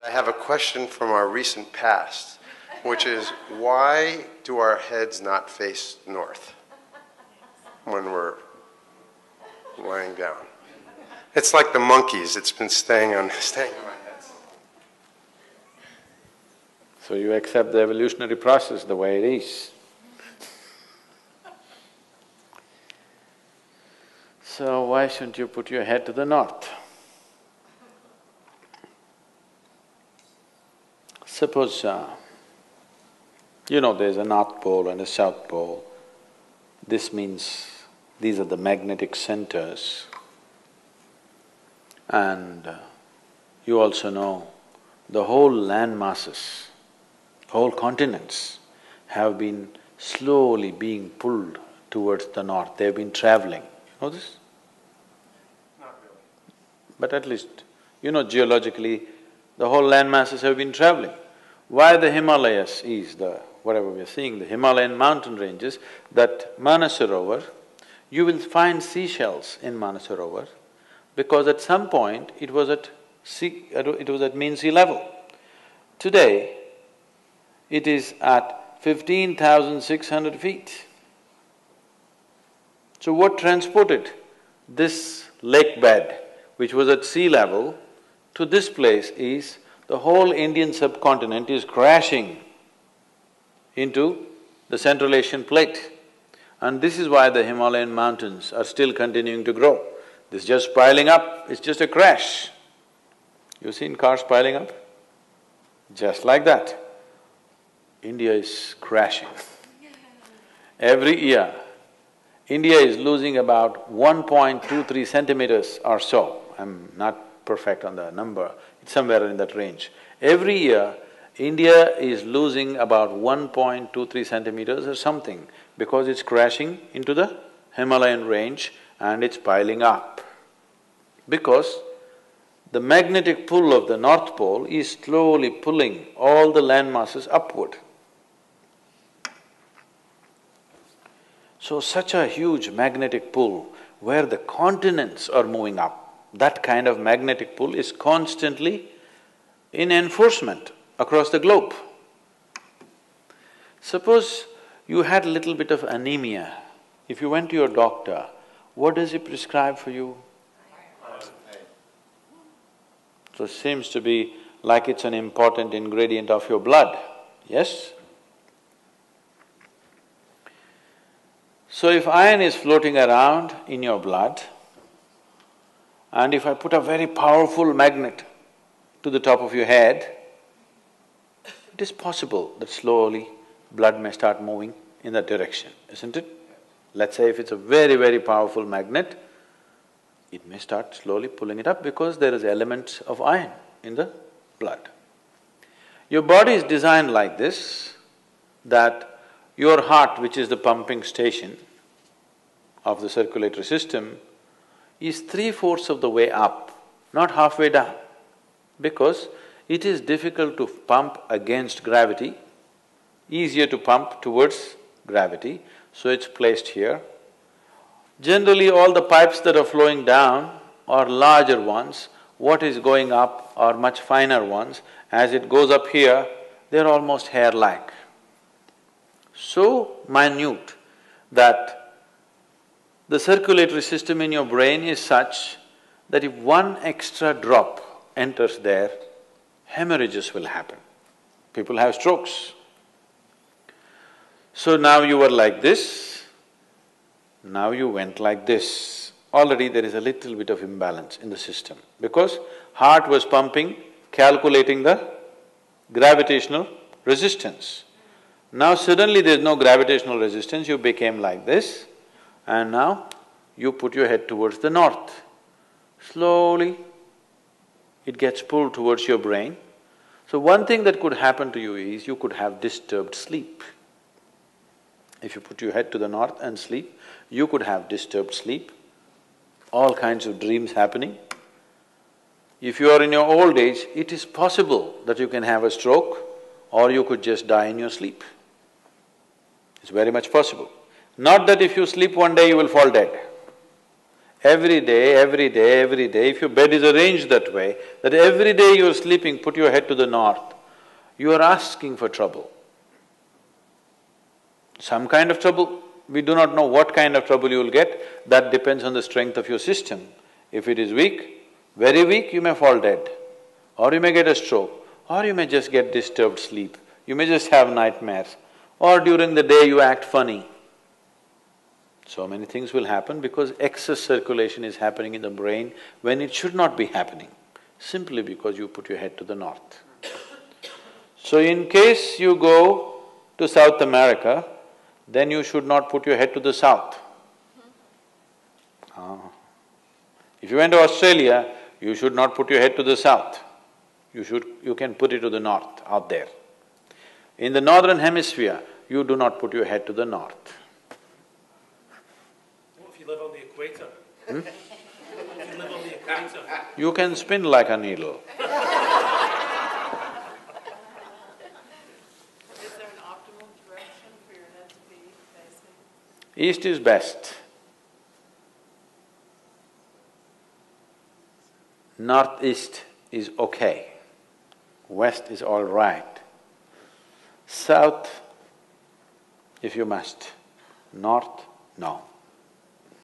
I have a question from our recent past, which is, why do our heads not face north when we're lying down? It's like the monkeys, it's been staying on my head. So you accept the evolutionary process the way it is. So why shouldn't you put your head to the north? Suppose, there's a North Pole and a South Pole. This means these are the magnetic centers. And you also know the whole land masses, whole continents have been slowly being pulled towards the north. They've been traveling. You know this? Not really. But at least, geologically, the whole land masses have been traveling. Why the Himalayas is whatever we are seeing, the Himalayan mountain ranges, that Manasarovar, you will find seashells in Manasarovar because at some point it was at mean sea level. Today, it is at 15,600 feet. So what transported this lake bed, which was at sea level, to this place is the whole Indian subcontinent is crashing into the Central Asian plate. And this is why the Himalayan mountains are still continuing to grow. This is just piling up, it's just a crash. You've seen cars piling up? Just like that. India is crashing. Every year, India is losing about 1.23 centimeters or so. I'm not perfect on the number, it's somewhere in that range. Every year, India is losing about 1.23 centimeters or something because it's crashing into the Himalayan range and it's piling up. Because the magnetic pull of the North Pole is slowly pulling all the land masses upward. So such a huge magnetic pull where the continents are moving up, that kind of magnetic pull is constantly in enforcement across the globe. Suppose you had a little bit of anemia. If you went to your doctor, what does he prescribe for you? So it seems to be like it's an important ingredient of your blood, yes? So if iron is floating around in your blood, and if I put a very powerful magnet to the top of your head, it is possible that slowly blood may start moving in that direction, isn't it? Let's say if it's a very, very powerful magnet, it may start slowly pulling it up because there is elements of iron in the blood. Your body is designed like this, that your heart, which is the pumping station of the circulatory system, is 3/4 of the way up, not halfway down, because it is difficult to pump against gravity, easier to pump towards gravity, so it's placed here. Generally, all the pipes that are flowing down are larger ones, what is going up are much finer ones. As it goes up here, they're almost hair-like. So minute that the circulatory system in your brain is such that if one extra drop enters there, hemorrhages will happen. People have strokes. So now you were like this, now you went like this. Already there is a little bit of imbalance in the system because heart was pumping, calculating the gravitational resistance. Now suddenly there's no gravitational resistance, you became like this, and now you put your head towards the north. Slowly, it gets pulled towards your brain. So one thing that could happen to you is you could have disturbed sleep. If you put your head to the north and sleep, you could have disturbed sleep, all kinds of dreams happening. If you are in your old age, it is possible that you can have a stroke or you could just die in your sleep. It's very much possible. Not that if you sleep one day you will fall dead. Every day, every day, every day, if your bed is arranged that way, that every day you're sleeping, put your head to the north, you are asking for trouble. Some kind of trouble, we do not know what kind of trouble you will get, that depends on the strength of your system. If it is weak, very weak, you may fall dead, or you may get a stroke, or you may just get disturbed sleep, you may just have nightmares, or during the day you act funny. So many things will happen because excess circulation is happening in the brain when it should not be happening, simply because you put your head to the north. So in case you go to South America, then you should not put your head to the south. If you went to Australia, you should not put your head to the south. You can put it to the north, out there. In the northern hemisphere, you do not put your head to the north. What if you live on the equator? If you live on the equator? You can spin like a needle. Is there an optimal direction for your head to be facing? East is best. Northeast is okay. West is all right. South, if you must. North, no.